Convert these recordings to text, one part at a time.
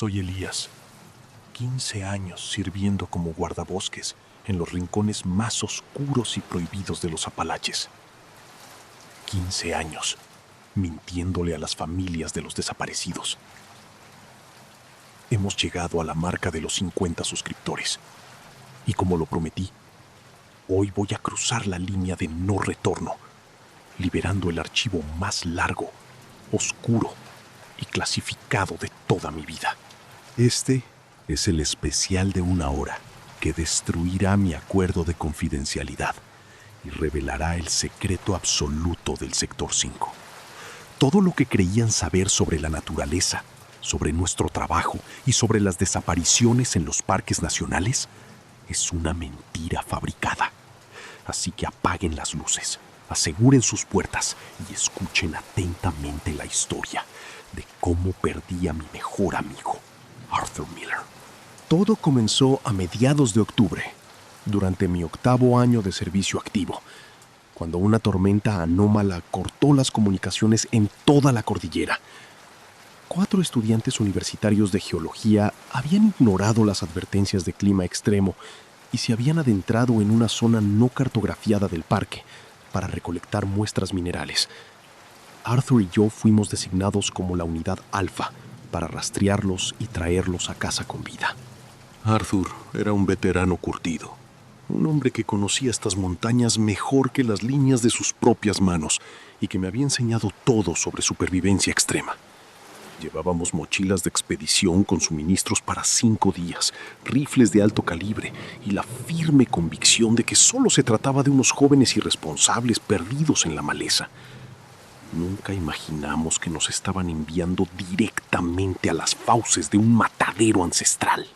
Soy Elías. 15 años sirviendo como guardabosques en los rincones más oscuros y prohibidos de los Apalaches. 15 años mintiéndole a las familias de los desaparecidos. Hemos llegado a la marca de los 50 suscriptores. Y como lo prometí, hoy voy a cruzar la línea de no retorno, liberando el archivo más largo, oscuro y clasificado de toda mi vida. Este es el especial de 1 hora que destruirá mi acuerdo de confidencialidad y revelará el secreto absoluto del Sector 5. Todo lo que creían saber sobre la naturaleza, sobre nuestro trabajo y sobre las desapariciones en los parques nacionales es una mentira fabricada. Así que apaguen las luces, aseguren sus puertas y escuchen atentamente la historia de cómo perdí a mi mejor amigo, Arthur Miller. Todo comenzó a mediados de octubre, durante mi 8º año de servicio activo, cuando una tormenta anómala cortó las comunicaciones en toda la cordillera. 4 estudiantes universitarios de geología habían ignorado las advertencias de clima extremo y se habían adentrado en una zona no cartografiada del parque para recolectar muestras minerales. Arthur y yo fuimos designados como la unidad Alfa para rastrearlos y traerlos a casa con vida. Arthur era un veterano curtido, un hombre que conocía estas montañas mejor que las líneas de sus propias manos y que me había enseñado todo sobre supervivencia extrema. Llevábamos mochilas de expedición con suministros para 5 días, rifles de alto calibre y la firme convicción de que solo se trataba de unos jóvenes irresponsables perdidos en la maleza. Nunca imaginamos que nos estaban enviando directamente a las fauces de un matadero ancestral.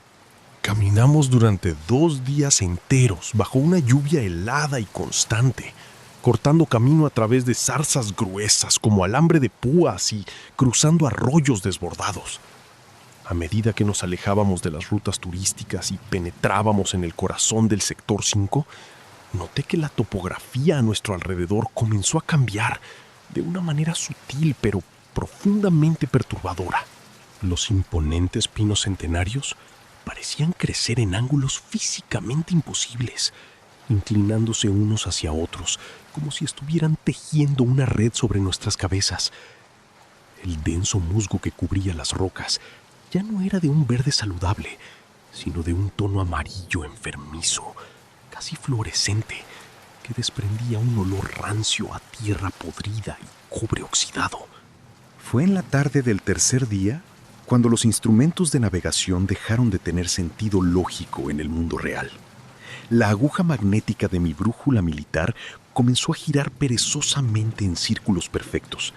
Caminamos durante 2 días enteros bajo una lluvia helada y constante, cortando camino a través de zarzas gruesas como alambre de púas y cruzando arroyos desbordados. A medida que nos alejábamos de las rutas turísticas y penetrábamos en el corazón del Sector 5, noté que la topografía a nuestro alrededor comenzó a cambiar de una manera sutil pero profundamente perturbadora. Los imponentes pinos centenarios parecían crecer en ángulos físicamente imposibles, inclinándose unos hacia otros, como si estuvieran tejiendo una red sobre nuestras cabezas. El denso musgo que cubría las rocas ya no era de un verde saludable, sino de un tono amarillo enfermizo, casi fluorescente, que desprendía un olor rancio a tierra podrida y cobre oxidado. Fue en la tarde del 3er día cuando los instrumentos de navegación dejaron de tener sentido lógico en el mundo real. La aguja magnética de mi brújula militar comenzó a girar perezosamente en círculos perfectos,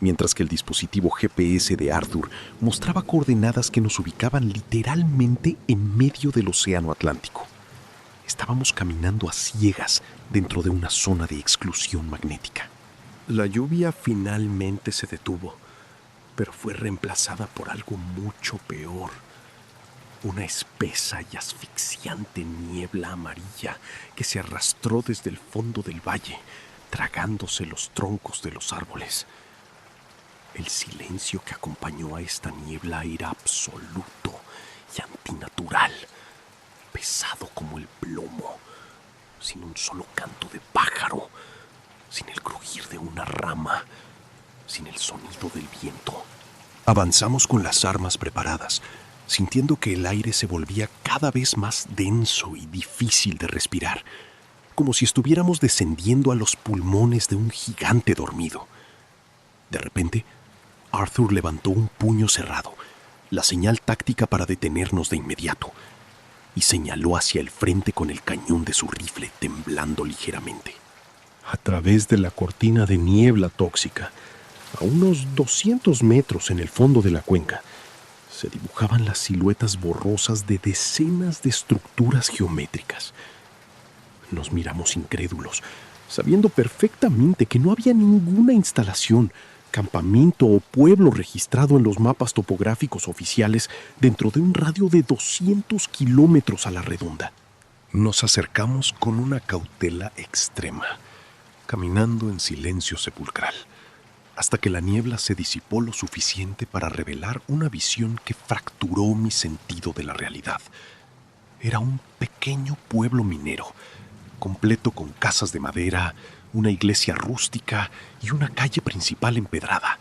mientras que el dispositivo GPS de Arthur mostraba coordenadas que nos ubicaban literalmente en medio del océano Atlántico. Estábamos caminando a ciegas dentro de una zona de exclusión magnética. La lluvia finalmente se detuvo, pero fue reemplazada por algo mucho peor. Una espesa y asfixiante niebla amarilla que se arrastró desde el fondo del valle, tragándose los troncos de los árboles. El silencio que acompañó a esta niebla era absoluto y antinatural, pesado como el plomo, sin un solo canto de pájaro, sin el crujir de una rama, sin el sonido del viento. Avanzamos con las armas preparadas, sintiendo que el aire se volvía cada vez más denso y difícil de respirar, como si estuviéramos descendiendo a los pulmones de un gigante dormido. De repente, Arthur levantó un puño cerrado, la señal táctica para detenernos de inmediato, y señaló hacia el frente con el cañón de su rifle temblando ligeramente. A través de la cortina de niebla tóxica, a unos 200 metros en el fondo de la cuenca, se dibujaban las siluetas borrosas de decenas de estructuras geométricas. Nos miramos incrédulos, sabiendo perfectamente que no había ninguna instalación, campamento o pueblo registrado en los mapas topográficos oficiales dentro de un radio de 200 kilómetros a la redonda. Nos acercamos con una cautela extrema, caminando en silencio sepulcral, hasta que la niebla se disipó lo suficiente para revelar una visión que fracturó mi sentido de la realidad. Era un pequeño pueblo minero, completo con casas de madera, una iglesia rústica y una calle principal empedrada.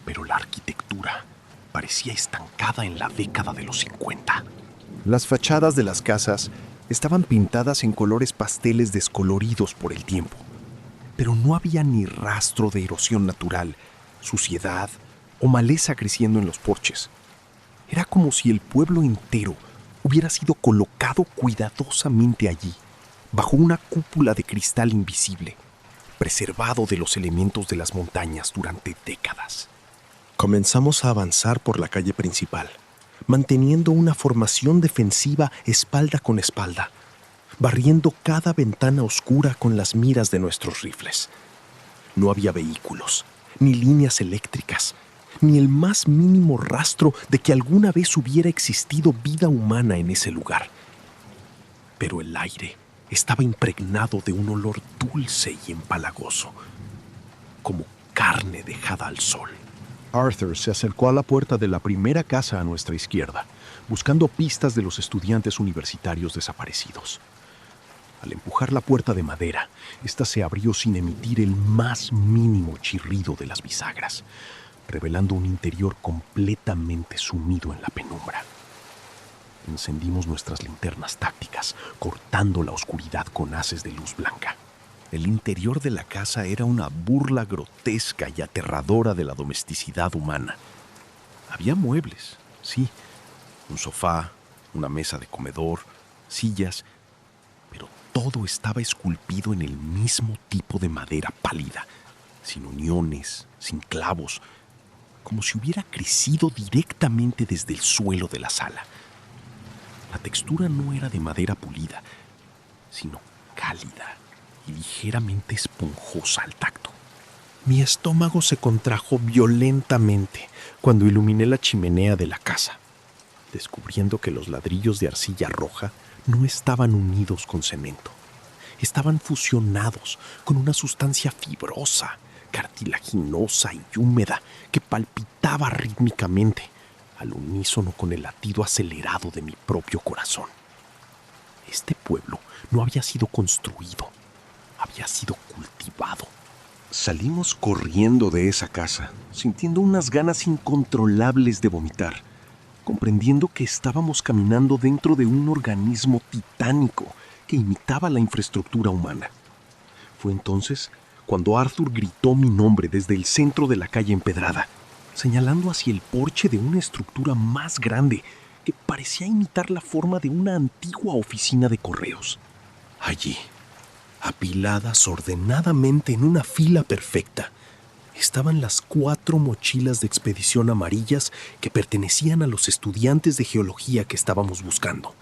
Pero la arquitectura parecía estancada en la década de los 50. Las fachadas de las casas estaban pintadas en colores pasteles descoloridos por el tiempo, pero no había ni rastro de erosión natural, suciedad o maleza creciendo en los porches. Era como si el pueblo entero hubiera sido colocado cuidadosamente allí, bajo una cúpula de cristal invisible, preservado de los elementos de las montañas durante décadas. Comenzamos a avanzar por la calle principal, manteniendo una formación defensiva espalda con espalda, barriendo cada ventana oscura con las miras de nuestros rifles. No había vehículos, ni líneas eléctricas, ni el más mínimo rastro de que alguna vez hubiera existido vida humana en ese lugar. Pero el aire estaba impregnado de un olor dulce y empalagoso, como carne dejada al sol. Arthur se acercó a la puerta de la primera casa a nuestra izquierda, buscando pistas de los estudiantes universitarios desaparecidos. Al empujar la puerta de madera, ésta se abrió sin emitir el más mínimo chirrido de las bisagras, revelando un interior completamente sumido en la penumbra. Encendimos nuestras linternas tácticas, cortando la oscuridad con haces de luz blanca. El interior de la casa era una burla grotesca y aterradora de la domesticidad humana. Había muebles, sí, un sofá, una mesa de comedor, sillas, pero todo estaba esculpido en el mismo tipo de madera pálida, sin uniones, sin clavos, como si hubiera crecido directamente desde el suelo de la sala. La textura no era de madera pulida, sino cálida y ligeramente esponjosa al tacto. Mi estómago se contrajo violentamente cuando iluminé la chimenea de la casa, descubriendo que los ladrillos de arcilla roja no estaban unidos con cemento. Estaban fusionados con una sustancia fibrosa, cartilaginosa y húmeda que palpitaba rítmicamente, al unísono con el latido acelerado de mi propio corazón. Este pueblo no había sido construido, había sido cultivado. Salimos corriendo de esa casa, sintiendo unas ganas incontrolables de vomitar, comprendiendo que estábamos caminando dentro de un organismo titánico que imitaba la infraestructura humana. Fue entonces cuando Arthur gritó mi nombre desde el centro de la calle empedrada, señalando hacia el porche de una estructura más grande que parecía imitar la forma de una antigua oficina de correos. Allí, apiladas ordenadamente en una fila perfecta, estaban las 4 mochilas de expedición amarillas que pertenecían a los estudiantes de geología que estábamos buscando.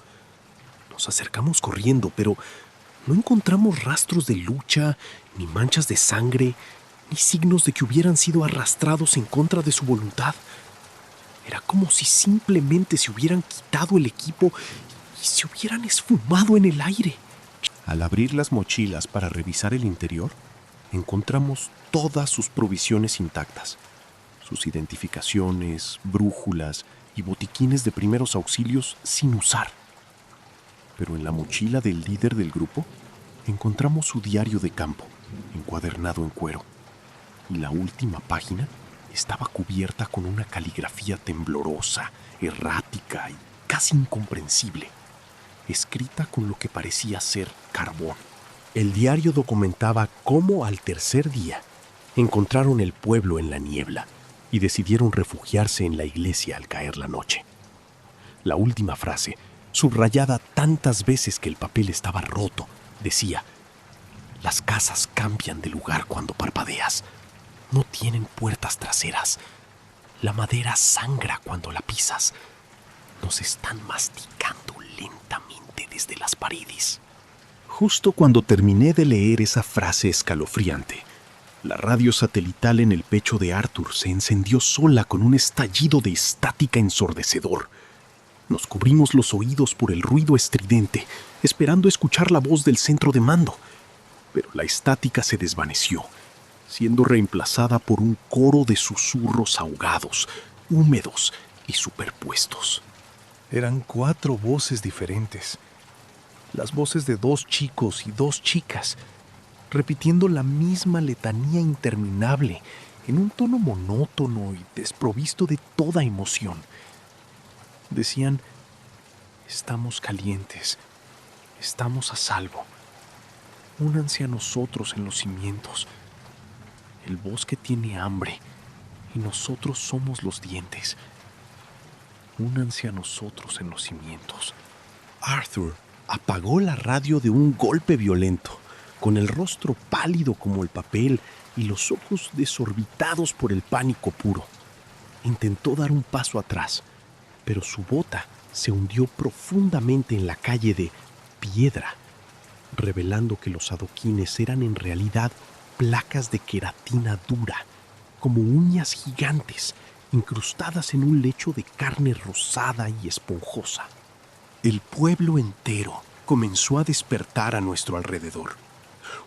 Nos acercamos corriendo, pero no encontramos rastros de lucha, ni manchas de sangre, ni signos de que hubieran sido arrastrados en contra de su voluntad. Era como si simplemente se hubieran quitado el equipo y se hubieran esfumado en el aire. Al abrir las mochilas para revisar el interior, encontramos todas sus provisiones intactas, sus identificaciones, brújulas y botiquines de primeros auxilios sin usar. Pero en la mochila del líder del grupo encontramos su diario de campo, encuadernado en cuero, y la última página estaba cubierta con una caligrafía temblorosa, errática y casi incomprensible, escrita con lo que parecía ser carbón. El diario documentaba cómo al tercer día encontraron el pueblo en la niebla y decidieron refugiarse en la iglesia al caer la noche. La última frase, subrayada tantas veces que el papel estaba roto, decía: las casas cambian de lugar cuando parpadeas. No tienen puertas traseras. La madera sangra cuando la pisas. Nos están masticando lentamente desde las paredes. Justo cuando terminé de leer esa frase escalofriante, la radio satelital en el pecho de Arthur se encendió sola con un estallido de estática ensordecedor. Nos cubrimos los oídos por el ruido estridente, esperando escuchar la voz del centro de mando. Pero la estática se desvaneció siendo reemplazada por un coro de susurros ahogados, húmedos y superpuestos. Eran 4 voces diferentes, las voces de 2 chicos y 2 chicas, repitiendo la misma letanía interminable en un tono monótono y desprovisto de toda emoción. Decían: estamos calientes, estamos a salvo, únanse a nosotros en los cimientos. El bosque tiene hambre y nosotros somos los dientes. Únanse a nosotros en los cimientos. Arthur apagó la radio de un golpe violento, con el rostro pálido como el papel y los ojos desorbitados por el pánico puro. Intentó dar un paso atrás, pero su bota se hundió profundamente en la calle de piedra, revelando que los adoquines eran en realidad placas de queratina dura, como uñas gigantes incrustadas en un lecho de carne rosada y esponjosa. El pueblo entero comenzó a despertar a nuestro alrededor.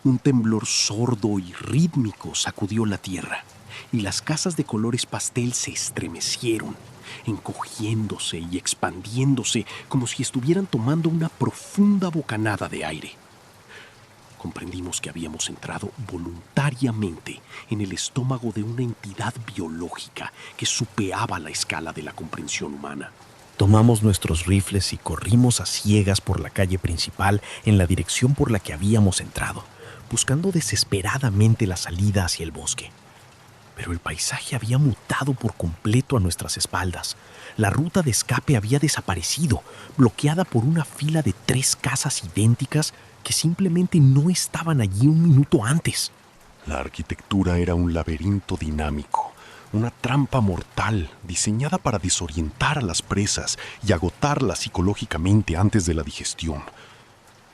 Un temblor sordo y rítmico sacudió la tierra, y las casas de colores pastel se estremecieron, encogiéndose y expandiéndose como si estuvieran tomando una profunda bocanada de aire. Comprendimos que habíamos entrado voluntariamente en el estómago de una entidad biológica que superaba la escala de la comprensión humana. Tomamos nuestros rifles y corrimos a ciegas por la calle principal en la dirección por la que habíamos entrado, buscando desesperadamente la salida hacia el bosque. Pero el paisaje había mutado por completo a nuestras espaldas. La ruta de escape había desaparecido, bloqueada por una fila de 3 casas idénticas que simplemente no estaban allí un minuto antes. La arquitectura era un laberinto dinámico, una trampa mortal diseñada para desorientar a las presas y agotarlas psicológicamente antes de la digestión.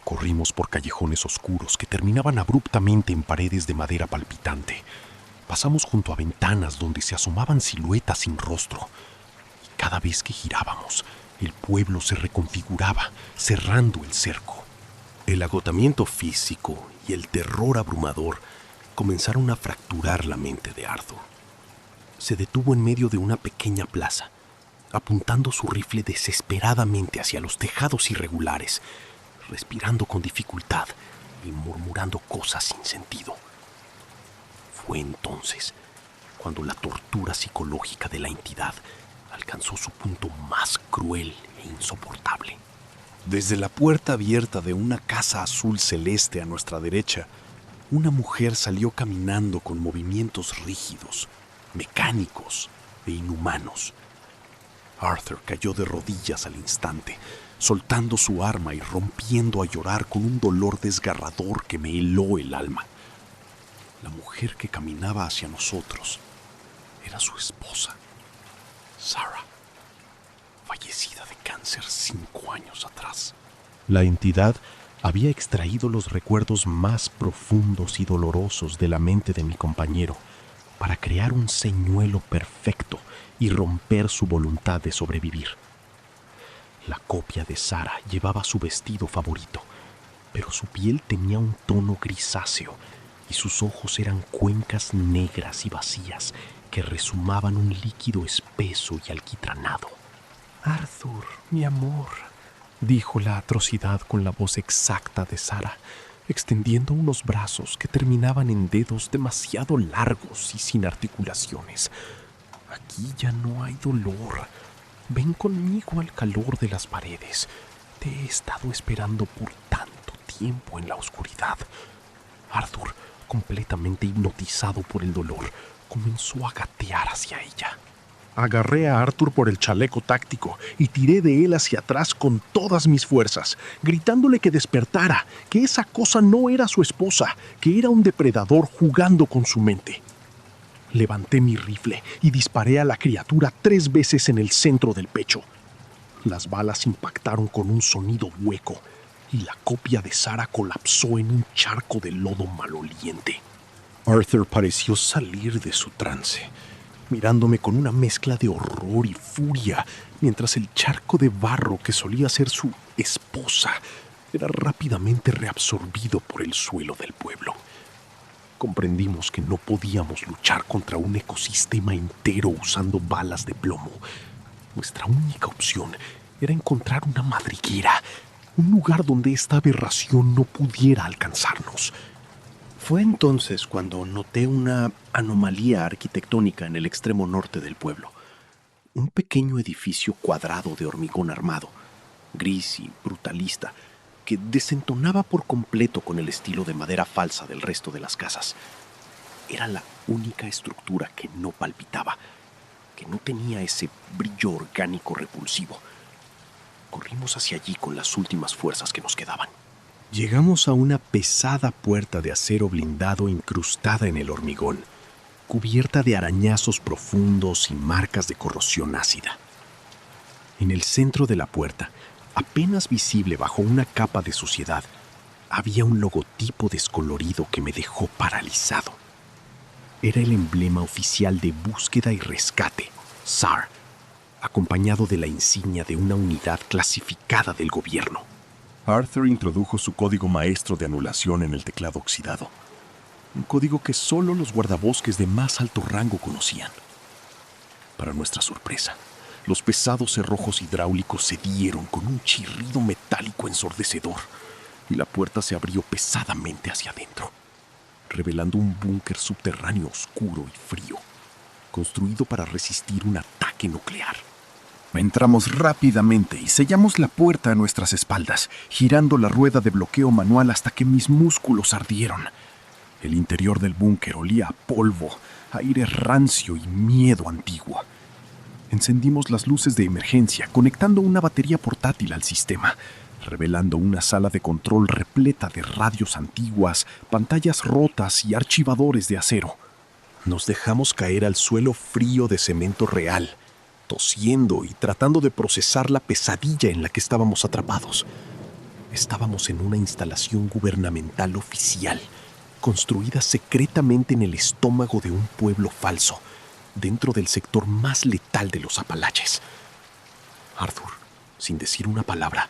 Corrimos por callejones oscuros que terminaban abruptamente en paredes de madera palpitante. Pasamos junto a ventanas donde se asomaban siluetas sin rostro. Y cada vez que girábamos, el pueblo se reconfiguraba, cerrando el cerco. El agotamiento físico y el terror abrumador comenzaron a fracturar la mente de Arthur. Se detuvo en medio de una pequeña plaza, apuntando su rifle desesperadamente hacia los tejados irregulares, respirando con dificultad y murmurando cosas sin sentido. Fue entonces cuando la tortura psicológica de la entidad alcanzó su punto más cruel e insoportable. Desde la puerta abierta de una casa azul celeste a nuestra derecha, una mujer salió caminando con movimientos rígidos, mecánicos e inhumanos. Arthur cayó de rodillas al instante, soltando su arma y rompiendo a llorar con un dolor desgarrador que me heló el alma. La mujer que caminaba hacia nosotros era su esposa, Sarah, fallecida de cáncer 5 años atrás. La entidad había extraído los recuerdos más profundos y dolorosos de la mente de mi compañero para crear un señuelo perfecto y romper su voluntad de sobrevivir. La copia de Sarah llevaba su vestido favorito, pero su piel tenía un tono grisáceo y sus ojos eran cuencas negras y vacías que resumaban un líquido espeso y alquitranado. Arthur, mi amor, dijo la atrocidad con la voz exacta de Sarah, extendiendo unos brazos que terminaban en dedos demasiado largos y sin articulaciones. Aquí ya no hay dolor. Ven conmigo al calor de las paredes. Te he estado esperando por tanto tiempo en la oscuridad. Arthur, completamente hipnotizado por el dolor, comenzó a gatear hacia ella. Agarré a Arthur por el chaleco táctico y tiré de él hacia atrás con todas mis fuerzas, gritándole que despertara, que esa cosa no era su esposa, que era un depredador jugando con su mente. Levanté mi rifle y disparé a la criatura 3 veces en el centro del pecho. Las balas impactaron con un sonido hueco y la copia de Sarah colapsó en un charco de lodo maloliente. Arthur pareció salir de su trance, mirándome con una mezcla de horror y furia, mientras el charco de barro que solía ser su esposa era rápidamente reabsorbido por el suelo del pueblo. comprendimos que no podíamos luchar contra un ecosistema entero usando balas de plomo. Nuestra única opción era encontrar una madriguera, un lugar donde esta aberración no pudiera alcanzarnos. Fue entonces cuando noté una anomalía arquitectónica en el extremo norte del pueblo. Un pequeño edificio cuadrado de hormigón armado, gris y brutalista, que desentonaba por completo con el estilo de madera falsa del resto de las casas. Era la única estructura que no palpitaba, que no tenía ese brillo orgánico repulsivo. Corrimos hacia allí con las últimas fuerzas que nos quedaban. Llegamos a una pesada puerta de acero blindado incrustada en el hormigón, cubierta de arañazos profundos y marcas de corrosión ácida. En el centro de la puerta, apenas visible bajo una capa de suciedad, había un logotipo descolorido que me dejó paralizado. Era el emblema oficial de búsqueda y rescate, SAR, acompañado de la insignia de una unidad clasificada del gobierno. Arthur introdujo su código maestro de anulación en el teclado oxidado. Un código que solo los guardabosques de más alto rango conocían. Para nuestra sorpresa, los pesados cerrojos hidráulicos se dieron con un chirrido metálico ensordecedor y la puerta se abrió pesadamente hacia adentro, revelando un búnker subterráneo oscuro y frío, construido para resistir un ataque nuclear. Entramos rápidamente y sellamos la puerta a nuestras espaldas, girando la rueda de bloqueo manual hasta que mis músculos ardieron. El interior del búnker olía a polvo, aire rancio y miedo antiguo. Encendimos las luces de emergencia, conectando una batería portátil al sistema, revelando una sala de control repleta de radios antiguas, pantallas rotas y archivadores de acero. Nos dejamos caer al suelo frío de cemento real, tosiendo y tratando de procesar la pesadilla en la que estábamos atrapados. Estábamos en una instalación gubernamental oficial, construida secretamente en el estómago de un pueblo falso, dentro del sector más letal de los Apalaches. Arthur, sin decir una palabra,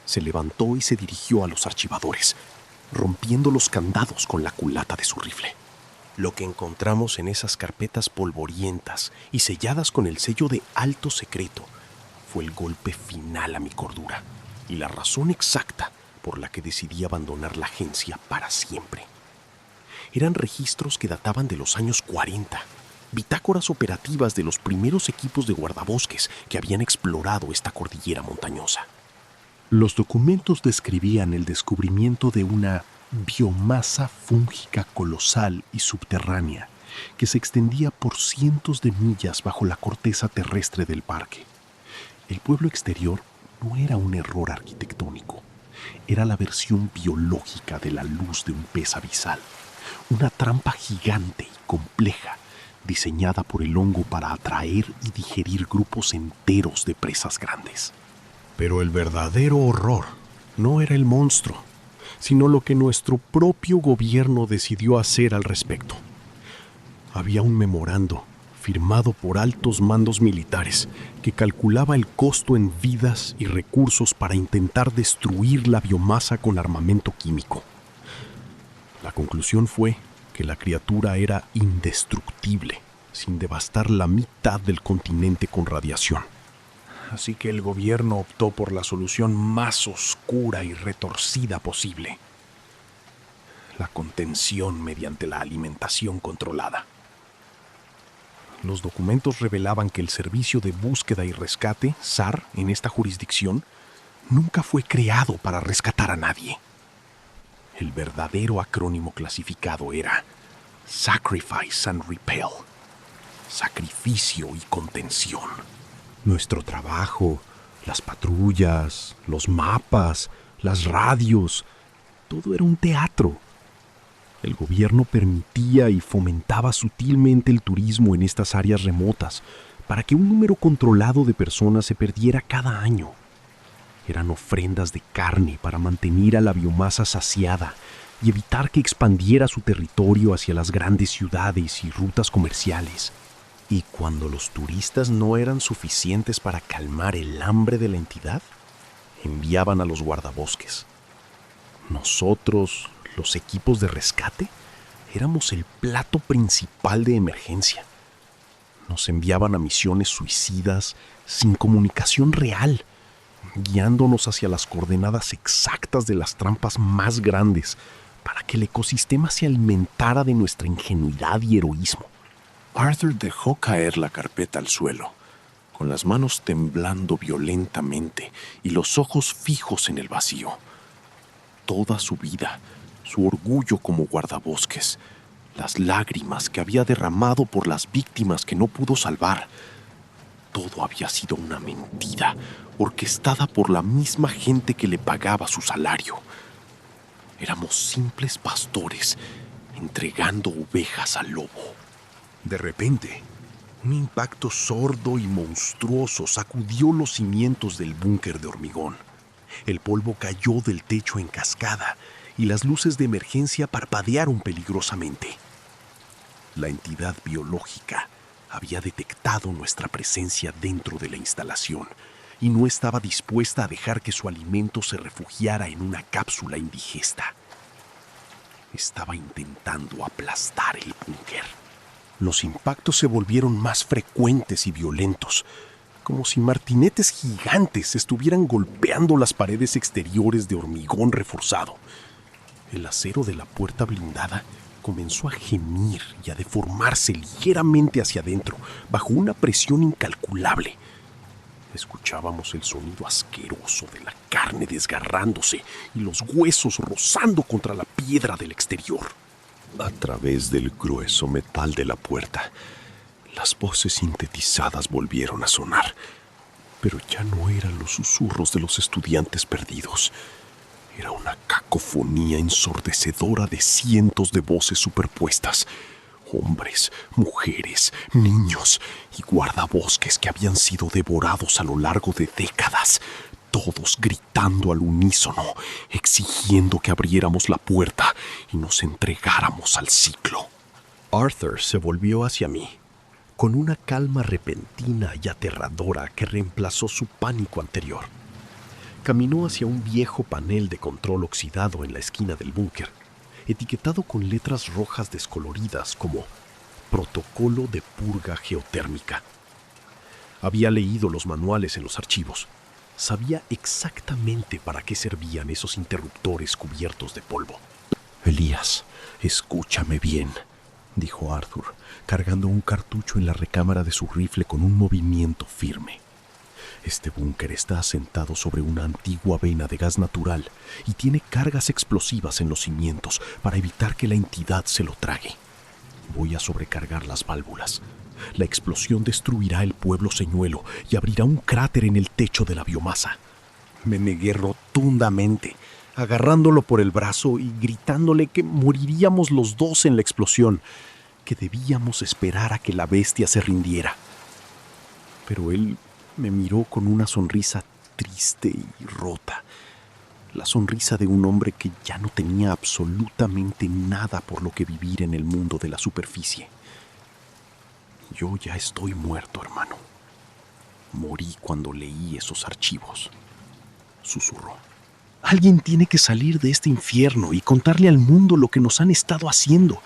se levantó y se dirigió a los archivadores, rompiendo los candados con la culata de su rifle. Lo que encontramos en esas carpetas polvorientas y selladas con el sello de alto secreto fue el golpe final a mi cordura y la razón exacta por la que decidí abandonar la agencia para siempre. Eran registros que databan de los años 40, bitácoras operativas de los primeros equipos de guardabosques que habían explorado esta cordillera montañosa. Los documentos describían el descubrimiento de una biomasa fúngica colosal y subterránea que se extendía por cientos de millas bajo la corteza terrestre del parque. El pueblo exterior no era un error arquitectónico, era la versión biológica de la luz de un pez abisal, una trampa gigante y compleja diseñada por el hongo para atraer y digerir grupos enteros de presas grandes. Pero el verdadero horror no era el monstruo, sino lo que nuestro propio gobierno decidió hacer al respecto. Había un memorando firmado por altos mandos militares que calculaba el costo en vidas y recursos para intentar destruir la biomasa con armamento químico. La conclusión fue que la criatura era indestructible, sin devastar la mitad del continente con radiación. Así que el gobierno optó por la solución más oscura y retorcida posible: la contención mediante la alimentación controlada. Los documentos revelaban que el Servicio de Búsqueda y Rescate, SAR, en esta jurisdicción, nunca fue creado para rescatar a nadie. El verdadero acrónimo clasificado era Sacrifice and Repel, sacrificio y contención. Nuestro trabajo, las patrullas, los mapas, las radios, todo era un teatro. El gobierno permitía y fomentaba sutilmente el turismo en estas áreas remotas para que un número controlado de personas se perdiera cada año. Eran ofrendas de carne para mantener a la biomasa saciada y evitar que expandiera su territorio hacia las grandes ciudades y rutas comerciales. Y cuando los turistas no eran suficientes para calmar el hambre de la entidad, enviaban a los guardabosques. Nosotros, los equipos de rescate, Éramos el plato principal de emergencia. Nos enviaban a misiones suicidas sin comunicación real, guiándonos hacia las coordenadas exactas de las trampas más grandes para que el ecosistema se alimentara de nuestra ingenuidad y heroísmo. Arthur dejó caer la carpeta al suelo, con las manos temblando violentamente y los ojos fijos en el vacío. Toda su vida, su orgullo como guardabosques, las lágrimas que había derramado por las víctimas que no pudo salvar, todo había sido una mentira, orquestada por la misma gente que le pagaba su salario. Éramos simples pastores, entregando ovejas al lobo. De repente, un impacto sordo y monstruoso sacudió los cimientos del búnker de hormigón. El polvo cayó del techo en cascada y las luces de emergencia parpadearon peligrosamente. La entidad biológica había detectado nuestra presencia dentro de la instalación y no estaba dispuesta a dejar que su alimento se refugiara en una cápsula indigesta. Estaba intentando aplastar el búnker. Los impactos se volvieron más frecuentes y violentos, como si martinetes gigantes estuvieran golpeando las paredes exteriores de hormigón reforzado. El acero de la puerta blindada comenzó a gemir y a deformarse ligeramente hacia adentro, bajo una presión incalculable. Escuchábamos el sonido asqueroso de la carne desgarrándose y los huesos rozando contra la piedra del exterior. A través del grueso metal de la puerta, las voces sintetizadas volvieron a sonar, pero ya no eran los susurros de los estudiantes perdidos. Era una cacofonía ensordecedora de cientos de voces superpuestas. Hombres, mujeres, niños y guardabosques que habían sido devorados a lo largo de décadas, todos gritando al unísono, exigiendo que abriéramos la puerta y nos entregáramos al ciclo. Arthur se volvió hacia mí, con una calma repentina y aterradora que reemplazó su pánico anterior. Caminó hacia un viejo panel de control oxidado en la esquina del búnker, etiquetado con letras rojas descoloridas como Protocolo de Purga Geotérmica. Había leído los manuales en los archivos. Sabía exactamente para qué servían esos interruptores cubiertos de polvo. «Elías, escúchame bien», dijo Arthur, cargando un cartucho en la recámara de su rifle con un movimiento firme. «Este búnker está asentado sobre una antigua vena de gas natural y tiene cargas explosivas en los cimientos para evitar que la entidad se lo trague. Voy a sobrecargar las válvulas. La explosión destruirá el pueblo señuelo y abrirá un cráter en el techo de la biomasa». Me negué rotundamente, agarrándolo por el brazo y gritándole que moriríamos los dos en la explosión, que debíamos esperar a que la bestia se rindiera. Pero él me miró con una sonrisa triste y rota, la sonrisa de un hombre que ya no tenía absolutamente nada por lo que vivir en el mundo de la superficie. «Yo ya estoy muerto, hermano. Morí cuando leí esos archivos», susurró. «Alguien tiene que salir de este infierno y contarle al mundo lo que nos han estado haciendo»,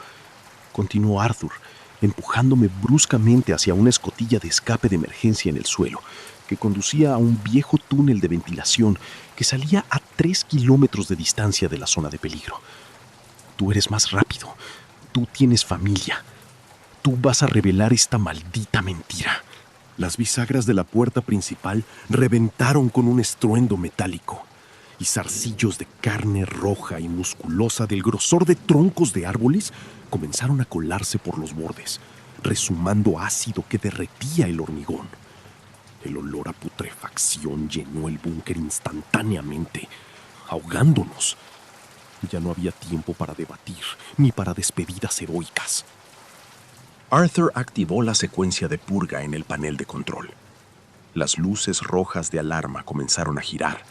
continuó Arthur, empujándome bruscamente hacia una escotilla de escape de emergencia en el suelo, que conducía a un viejo túnel de ventilación que salía a 3 kilómetros de distancia de la zona de peligro. «Tú eres más rápido. Tú tienes familia. Tú vas a revelar esta maldita mentira». Las bisagras de la puerta principal reventaron con un estruendo metálico, y zarcillos de carne roja y musculosa del grosor de troncos de árboles comenzaron a colarse por los bordes, resumando ácido que derretía el hormigón. El olor a putrefacción llenó el búnker instantáneamente, ahogándonos. Ya no había tiempo para debatir, ni para despedidas heroicas. Arthur activó la secuencia de purga en el panel de control. Las luces rojas de alarma comenzaron a girar,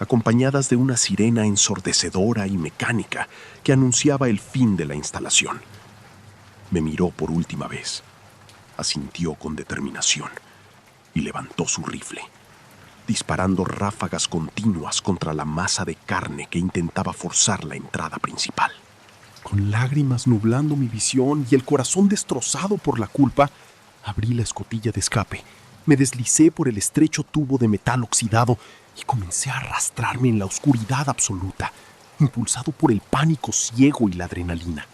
acompañadas de una sirena ensordecedora y mecánica que anunciaba el fin de la instalación. Me miró por última vez, asintió con determinación y levantó su rifle, disparando ráfagas continuas contra la masa de carne que intentaba forzar la entrada principal. Con lágrimas nublando mi visión y el corazón destrozado por la culpa, abrí la escotilla de escape, me deslicé por el estrecho tubo de metal oxidado y comencé a arrastrarme en la oscuridad absoluta, impulsado por el pánico ciego y la adrenalina.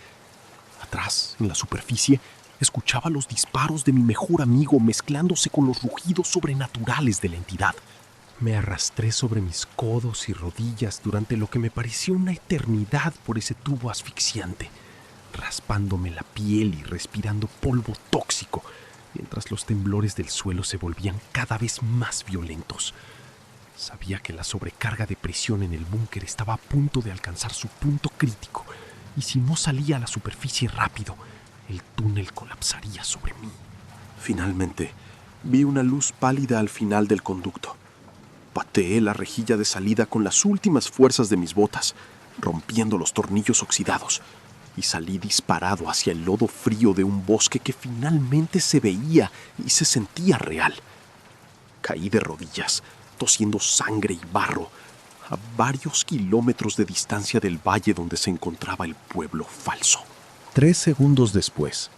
Atrás, en la superficie, escuchaba los disparos de mi mejor amigo mezclándose con los rugidos sobrenaturales de la entidad. Me arrastré sobre mis codos y rodillas durante lo que me pareció una eternidad por ese tubo asfixiante, raspándome la piel y respirando polvo tóxico, mientras los temblores del suelo se volvían cada vez más violentos. Sabía que la sobrecarga de presión en el búnker estaba a punto de alcanzar su punto crítico, y si no salía a la superficie rápido, el túnel colapsaría sobre mí. Finalmente, vi una luz pálida al final del conducto. Pateé la rejilla de salida con las últimas fuerzas de mis botas, rompiendo los tornillos oxidados, y salí disparado hacia el lodo frío de un bosque que finalmente se veía y se sentía real. Caí de rodillas, tosiendo sangre y barro, a varios kilómetros de distancia del valle donde se encontraba el pueblo falso. 3 segundos después,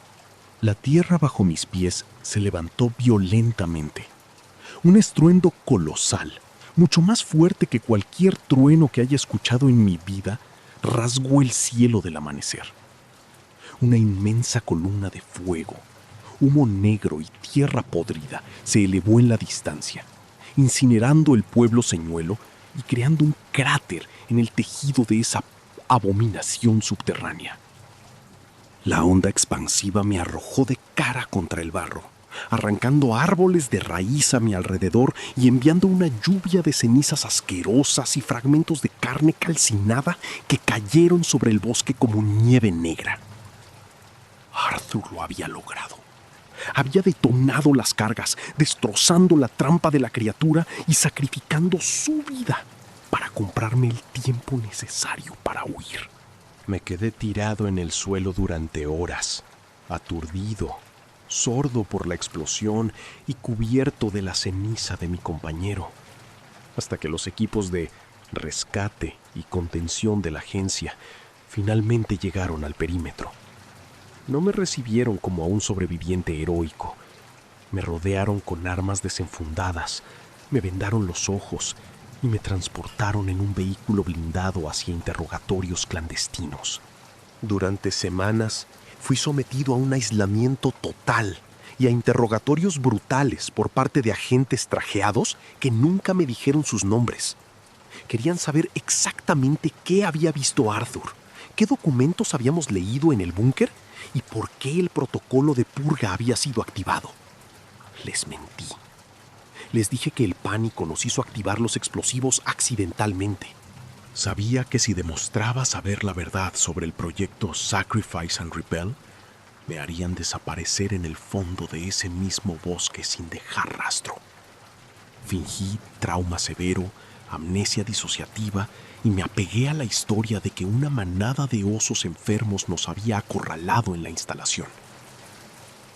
la tierra bajo mis pies se levantó violentamente. Un estruendo colosal, mucho más fuerte que cualquier trueno que haya escuchado en mi vida, rasgó el cielo del amanecer. Una inmensa columna de fuego, humo negro y tierra podrida se elevó en la distancia, incinerando el pueblo señuelo y creando un cráter en el tejido de esa abominación subterránea. La onda expansiva me arrojó de cara contra el barro, arrancando árboles de raíz a mi alrededor y enviando una lluvia de cenizas asquerosas y fragmentos de carne calcinada que cayeron sobre el bosque como nieve negra. Arthur lo había logrado. Había detonado las cargas, destrozando la trampa de la criatura y sacrificando su vida para comprarme el tiempo necesario para huir. Me quedé tirado en el suelo durante horas, aturdido, sordo por la explosión y cubierto de la ceniza de mi compañero, hasta que los equipos de rescate y contención de la agencia finalmente llegaron al perímetro. No me recibieron como a un sobreviviente heroico. Me rodearon con armas desenfundadas, me vendaron los ojos y me transportaron en un vehículo blindado hacia interrogatorios clandestinos. Durante semanas fui sometido a un aislamiento total y a interrogatorios brutales por parte de agentes trajeados que nunca me dijeron sus nombres. Querían saber exactamente qué había visto Arthur, qué documentos habíamos leído en el búnker y por qué el protocolo de purga había sido activado. Les mentí. Les dije que el pánico nos hizo activar los explosivos accidentalmente. Sabía que si demostraba saber la verdad sobre el proyecto Sacrifice and Repel, me harían desaparecer en el fondo de ese mismo bosque sin dejar rastro. Fingí trauma severo, amnesia disociativa y me apegué a la historia de que una manada de osos enfermos nos había acorralado en la instalación.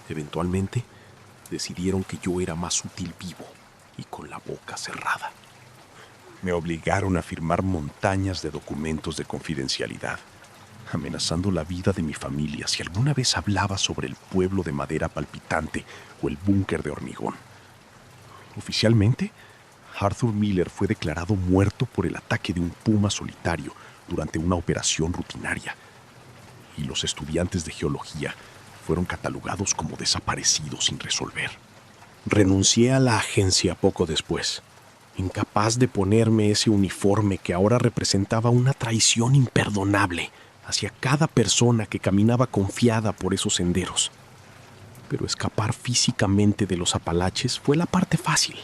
Eventualmente, decidieron que yo era más útil vivo y con la boca cerrada. Me obligaron a firmar montañas de documentos de confidencialidad, amenazando la vida de mi familia si alguna vez hablaba sobre el pueblo de madera palpitante o el búnker de hormigón. Oficialmente, Arthur Miller fue declarado muerto por el ataque de un puma solitario durante una operación rutinaria, y los estudiantes de geología fueron catalogados como desaparecidos sin resolver. Renuncié a la agencia poco después, incapaz de ponerme ese uniforme que ahora representaba una traición imperdonable hacia cada persona que caminaba confiada por esos senderos. Pero escapar físicamente de los Apalaches fue la parte fácil.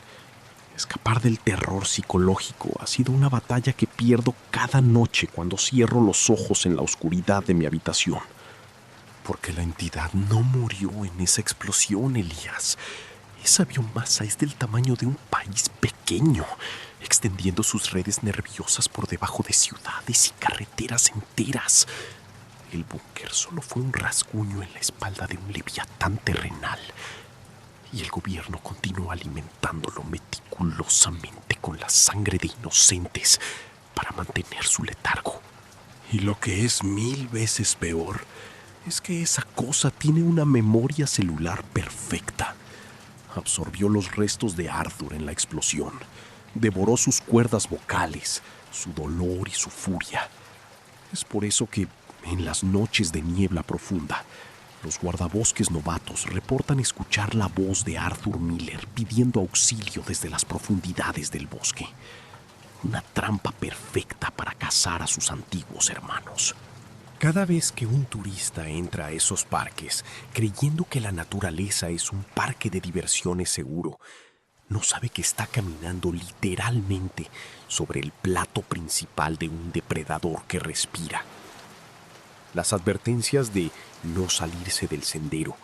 Escapar del terror psicológico ha sido una batalla que pierdo cada noche cuando cierro los ojos en la oscuridad de mi habitación. Porque la entidad no murió en esa explosión, Elías. Esa biomasa es del tamaño de un país pequeño, extendiendo sus redes nerviosas por debajo de ciudades y carreteras enteras. El búnker solo fue un rasguño en la espalda de un leviatán terrenal, y el gobierno continuó alimentándolo meticulosamente con la sangre de inocentes para mantener su letargo. Y lo que es 1000 veces peor es que esa cosa tiene una memoria celular perfecta. Absorbió los restos de Arthur en la explosión, devoró sus cuerdas vocales, su dolor y su furia. Es por eso que, en las noches de niebla profunda, los guardabosques novatos reportan escuchar la voz de Arthur Miller pidiendo auxilio desde las profundidades del bosque. Una trampa perfecta para cazar a sus antiguos hermanos. Cada vez que un turista entra a esos parques creyendo que la naturaleza es un parque de diversiones seguro, no sabe que está caminando literalmente sobre el plato principal de un depredador que respira. Las advertencias de no salirse del sendero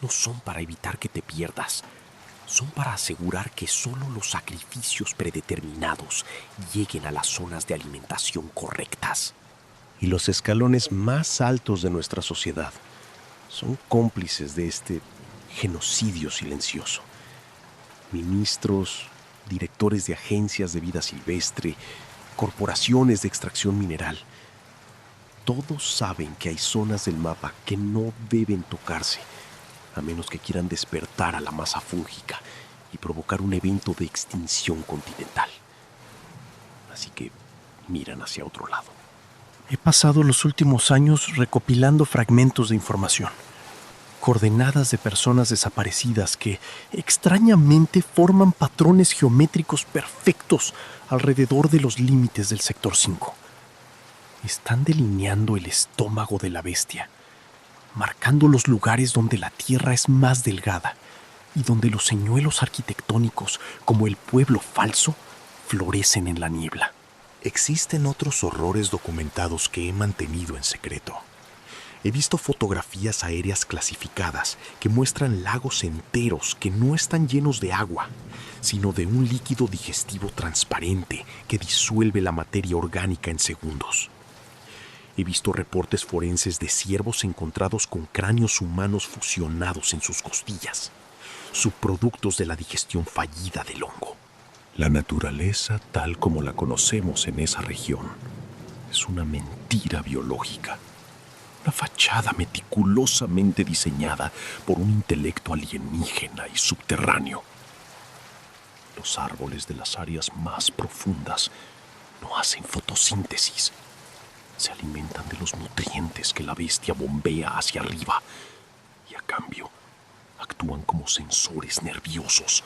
no son para evitar que te pierdas, son para asegurar que solo los sacrificios predeterminados lleguen a las zonas de alimentación correctas. Y los escalones más altos de nuestra sociedad son cómplices de este genocidio silencioso. Ministros, directores de agencias de vida silvestre, corporaciones de extracción mineral. Todos saben que hay zonas del mapa que no deben tocarse, a menos que quieran despertar a la masa fúngica y provocar un evento de extinción continental. Así que miran hacia otro lado. He pasado los últimos años recopilando fragmentos de información, coordenadas de personas desaparecidas que extrañamente forman patrones geométricos perfectos alrededor de los límites del sector 5. Están delineando el estómago de la bestia, marcando los lugares donde la tierra es más delgada y donde los señuelos arquitectónicos, como el pueblo falso, florecen en la niebla. Existen otros horrores documentados que he mantenido en secreto. He visto fotografías aéreas clasificadas que muestran lagos enteros que no están llenos de agua, sino de un líquido digestivo transparente que disuelve la materia orgánica en segundos. He visto reportes forenses de ciervos encontrados con cráneos humanos fusionados en sus costillas, subproductos de la digestión fallida del hongo. La naturaleza, tal como la conocemos en esa región, es una mentira biológica. Una fachada meticulosamente diseñada por un intelecto alienígena y subterráneo. Los árboles de las áreas más profundas no hacen fotosíntesis. Se alimentan de los nutrientes que la bestia bombea hacia arriba y a cambio actúan como sensores nerviosos,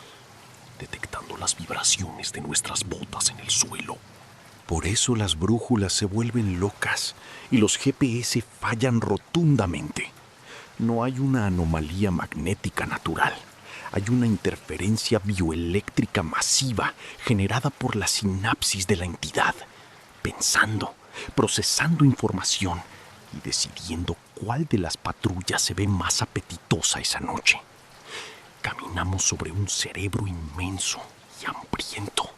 detectando las vibraciones de nuestras botas en el suelo. Por eso las brújulas se vuelven locas y los GPS fallan rotundamente. No hay una anomalía magnética natural. Hay una interferencia bioeléctrica masiva generada por la sinapsis de la entidad, pensando, procesando información y decidiendo cuál de las patrullas se ve más apetitosa esa noche. Caminamos sobre un cerebro inmenso y hambriento.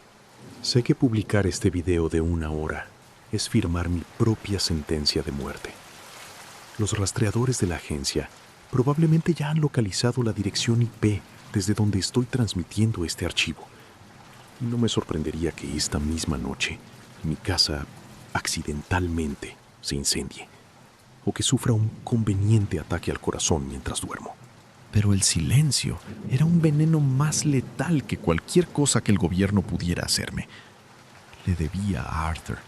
Sé que publicar este video de 1 hora es firmar mi propia sentencia de muerte. Los rastreadores de la agencia probablemente ya han localizado la dirección IP desde donde estoy transmitiendo este archivo. Y no me sorprendería que esta misma noche mi casa accidentalmente se incendie o que sufra un conveniente ataque al corazón mientras duermo. Pero el silencio era un veneno más letal que cualquier cosa que el gobierno pudiera hacerme. Le debía a Arthur,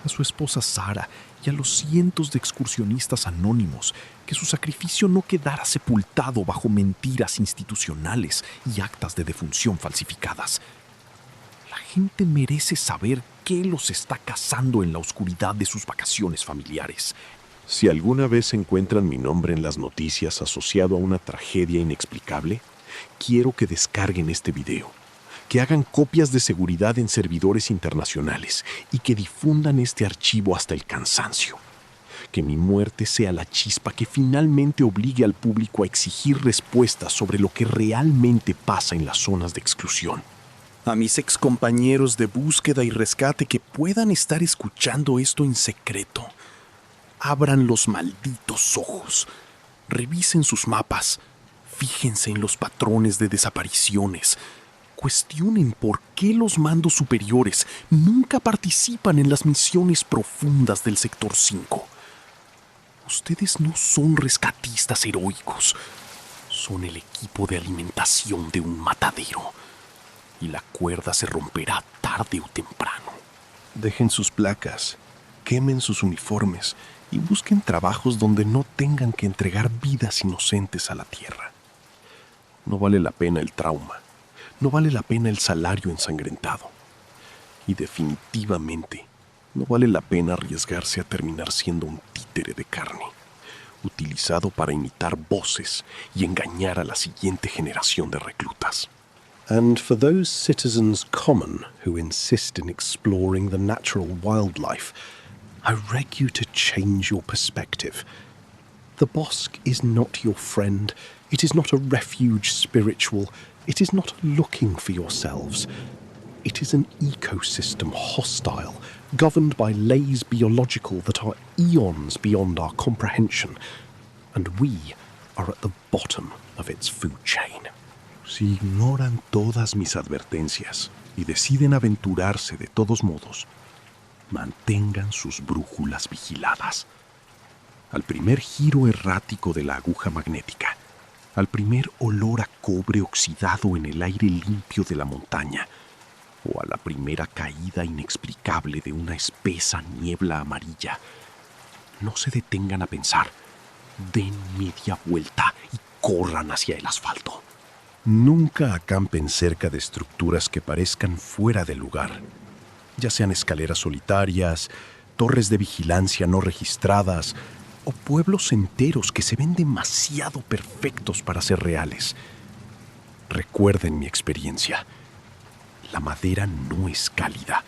a su esposa Sarah y a los cientos de excursionistas anónimos que su sacrificio no quedara sepultado bajo mentiras institucionales y actas de defunción falsificadas. La gente merece saber qué los está cazando en la oscuridad de sus vacaciones familiares. Si alguna vez encuentran mi nombre en las noticias asociado a una tragedia inexplicable, quiero que descarguen este video, que hagan copias de seguridad en servidores internacionales y que difundan este archivo hasta el cansancio. Que mi muerte sea la chispa que finalmente obligue al público a exigir respuestas sobre lo que realmente pasa en las zonas de exclusión. A mis excompañeros de búsqueda y rescate que puedan estar escuchando esto en secreto, abran los malditos ojos, revisen sus mapas, fíjense en los patrones de desapariciones, Cuestionen por qué los mandos superiores nunca participan en las misiones profundas del Sector 5. Ustedes no son rescatistas heroicos, son el equipo de alimentación de un matadero. Y la cuerda se romperá tarde o temprano. Dejen sus placas, quemen sus uniformes y busquen trabajos donde no tengan que entregar vidas inocentes a la tierra. No vale la pena el trauma, no vale la pena el salario ensangrentado. Y definitivamente no vale la pena arriesgarse a terminar siendo un títere de carne, utilizado para imitar voces y engañar a la siguiente generación de reclutas. And for those citizens common who insist in exploring the natural wildlife, I beg you to change your perspective. The bosque is not your friend. It is not a refuge spiritual. It is not looking for yourselves. It is an ecosystem hostile, governed by lays biological that are eons beyond our comprehension, and we are at the bottom of its food chain. Si ignoran todas mis advertencias y deciden aventurarse de todos modos, mantengan sus brújulas vigiladas. Al primer giro errático de la aguja magnética, al primer olor a cobre oxidado en el aire limpio de la montaña, o a la primera caída inexplicable de una espesa niebla amarilla, no se detengan a pensar, den media vuelta y corran hacia el asfalto. Nunca acampen cerca de estructuras que parezcan fuera de lugar, ya sean escaleras solitarias, torres de vigilancia no registradas o pueblos enteros que se ven demasiado perfectos para ser reales. Recuerden mi experiencia. La madera no es cálida,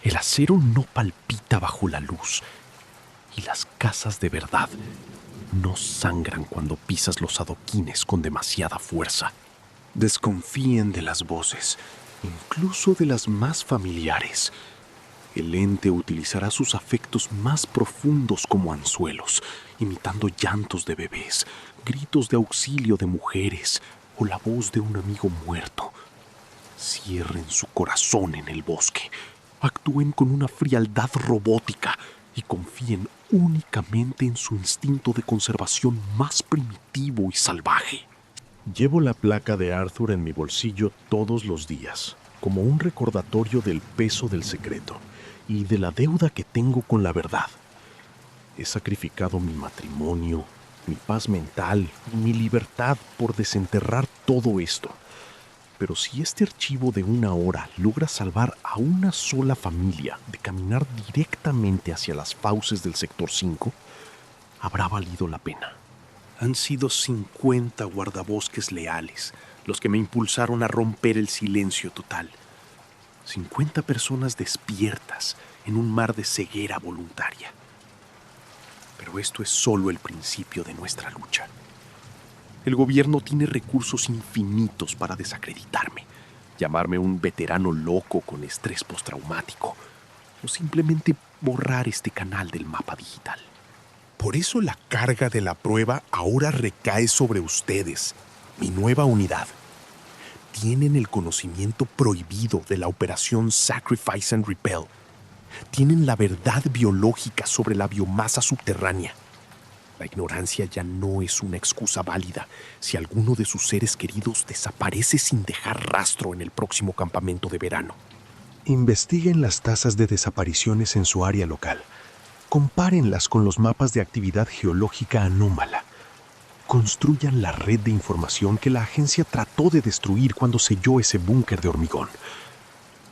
el acero no palpita bajo la luz y las casas de verdad no sangran cuando pisas los adoquines con demasiada fuerza. Desconfíen de las voces, incluso de las más familiares. El ente utilizará sus afectos más profundos como anzuelos, imitando llantos de bebés, gritos de auxilio de mujeres o la voz de un amigo muerto. Cierren su corazón en el bosque, actúen con una frialdad robótica y confíen únicamente en su instinto de conservación más primitivo y salvaje. Llevo la placa de Arthur en mi bolsillo todos los días, como un recordatorio del peso del secreto y de la deuda que tengo con la verdad. He sacrificado mi matrimonio, mi paz mental y mi libertad por desenterrar todo esto. Pero si este archivo de 1 hora logra salvar a una sola familia de caminar directamente hacia las fauces del Sector 5, habrá valido la pena. Han sido 50 guardabosques leales los que me impulsaron a romper el silencio total. 50 personas despiertas en un mar de ceguera voluntaria. Pero esto es solo el principio de nuestra lucha. El gobierno tiene recursos infinitos para desacreditarme, llamarme un veterano loco con estrés postraumático o simplemente borrar este canal del mapa digital. Por eso la carga de la prueba ahora recae sobre ustedes, mi nueva unidad. Tienen el conocimiento prohibido de la operación Sacrifice and Repel. Tienen la verdad biológica sobre la biomasa subterránea. La ignorancia ya no es una excusa válida si alguno de sus seres queridos desaparece sin dejar rastro en el próximo campamento de verano. Investiguen las tasas de desapariciones en su área local. Compárenlas con los mapas de actividad geológica anómala. Construyan la red de información que la agencia trató de destruir cuando selló ese búnker de hormigón.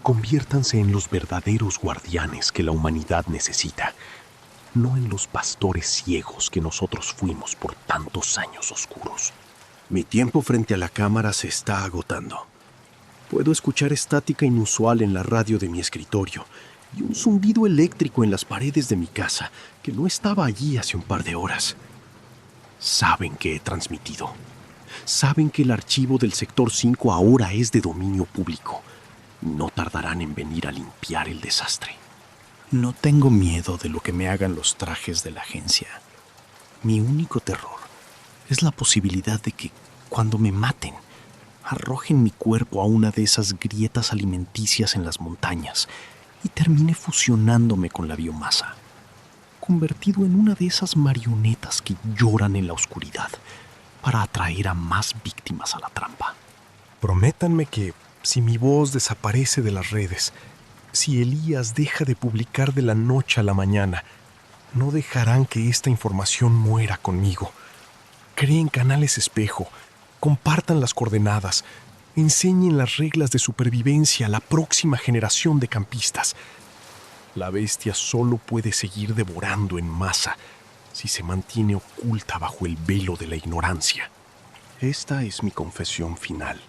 Conviértanse en los verdaderos guardianes que la humanidad necesita, no en los pastores ciegos que nosotros fuimos por tantos años oscuros. Mi tiempo frente a la cámara se está agotando. Puedo escuchar estática inusual en la radio de mi escritorio y un zumbido eléctrico en las paredes de mi casa que no estaba allí hace un par de horas. Saben que he transmitido. Saben que el archivo del Sector 5 ahora es de dominio público. No tardarán en venir a limpiar el desastre. No tengo miedo de lo que me hagan los trajes de la agencia. Mi único terror es la posibilidad de que, cuando me maten, arrojen mi cuerpo a una de esas grietas alimenticias en las montañas y termine fusionándome con la biomasa, convertido en una de esas marionetas que lloran en la oscuridad para atraer a más víctimas a la trampa. Prométanme que, si mi voz desaparece de las redes, si Elías deja de publicar de la noche a la mañana, no dejarán que esta información muera conmigo. Creen canales espejo, compartan las coordenadas, enseñen las reglas de supervivencia a la próxima generación de campistas. La bestia solo puede seguir devorando en masa si se mantiene oculta bajo el velo de la ignorancia. Esta es mi confesión final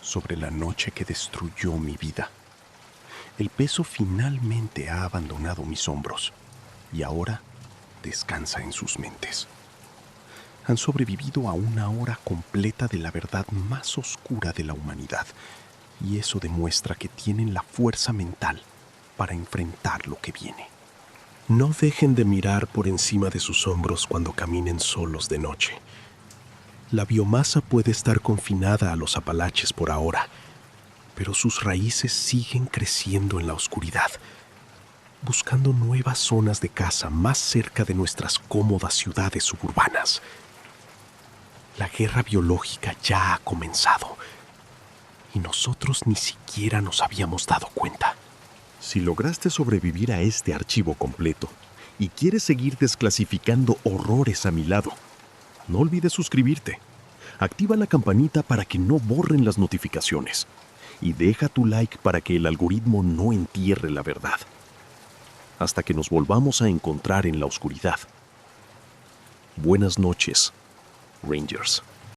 sobre la noche que destruyó mi vida. El peso finalmente ha abandonado mis hombros y ahora descansa en sus mentes. Han sobrevivido a una hora completa de la verdad más oscura de la humanidad, y eso demuestra que tienen la fuerza mental para enfrentar lo que viene. No dejen de mirar por encima de sus hombros cuando caminen solos de noche. La biomasa puede estar confinada a los Apalaches por ahora, pero sus raíces siguen creciendo en la oscuridad, buscando nuevas zonas de caza más cerca de nuestras cómodas ciudades suburbanas. La guerra biológica ya ha comenzado y nosotros ni siquiera nos habíamos dado cuenta. Si lograste sobrevivir a este archivo completo y quieres seguir desclasificando horrores a mi lado, no olvides suscribirte. Activa la campanita para que no borren las notificaciones. Y deja tu like para que el algoritmo no entierre la verdad. Hasta que nos volvamos a encontrar en la oscuridad. Buenas noches, Rangers.